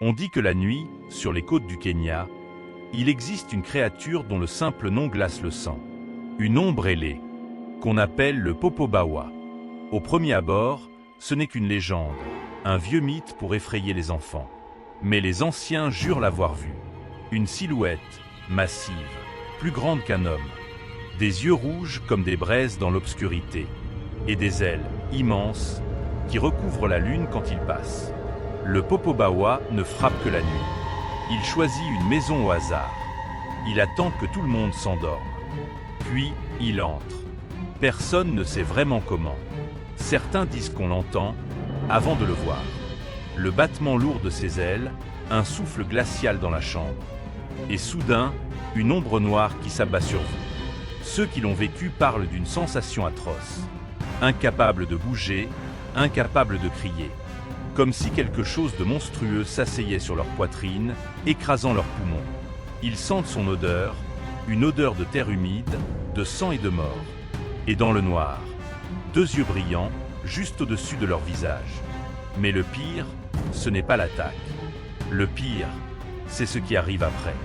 On dit que la nuit, sur les côtes du Kenya, il existe une créature dont le simple nom glace le sang. Une ombre ailée, qu'on appelle le Popobawa. Au premier abord, ce n'est qu'une légende, un vieux mythe pour effrayer les enfants. Mais les anciens jurent l'avoir vue. Une silhouette, massive, plus grande qu'un homme. Des yeux rouges comme des braises dans l'obscurité. Et des ailes, immenses, qui recouvrent la lune quand il passe. Le Popobawa ne frappe que la nuit. Il choisit une maison au hasard. Il attend que tout le monde s'endorme. Puis, il entre. Personne ne sait vraiment comment. Certains disent qu'on l'entend, avant de le voir. Le battement lourd de ses ailes, un souffle glacial dans la chambre. Et soudain, une ombre noire qui s'abat sur vous. Ceux qui l'ont vécu parlent d'une sensation atroce. Incapables de bouger, incapables de crier. Comme si quelque chose de monstrueux s'asseyait sur leur poitrine, écrasant leurs poumons. Ils sentent son odeur, une odeur de terre humide, de sang et de mort. Et dans le noir, deux yeux brillants, juste au-dessus de leur visage. Mais le pire, ce n'est pas l'attaque. Le pire, c'est ce qui arrive après.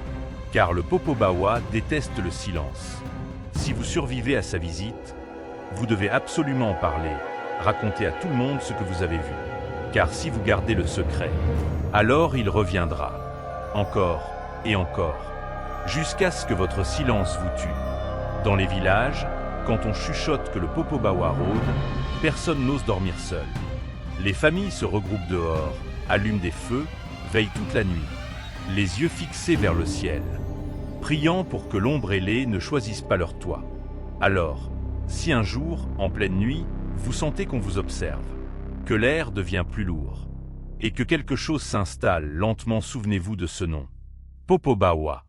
Car le Popobawa déteste le silence. Si vous survivez à sa visite, vous devez absolument en parler, raconter à tout le monde ce que vous avez vu. Car si vous gardez le secret, alors il reviendra, encore et encore, jusqu'à ce que votre silence vous tue. Dans les villages, quand on chuchote que le Popobawa rôde, personne n'ose dormir seul. Les familles se regroupent dehors, allument des feux, veillent toute la nuit, les yeux fixés vers le ciel, priant pour que l'ombre ailée ne choisisse pas leur toit. Alors, si un jour, en pleine nuit, vous sentez qu'on vous observe, que l'air devient plus lourd, et que quelque chose s'installe lentement, souvenez-vous de ce nom. Popobawa.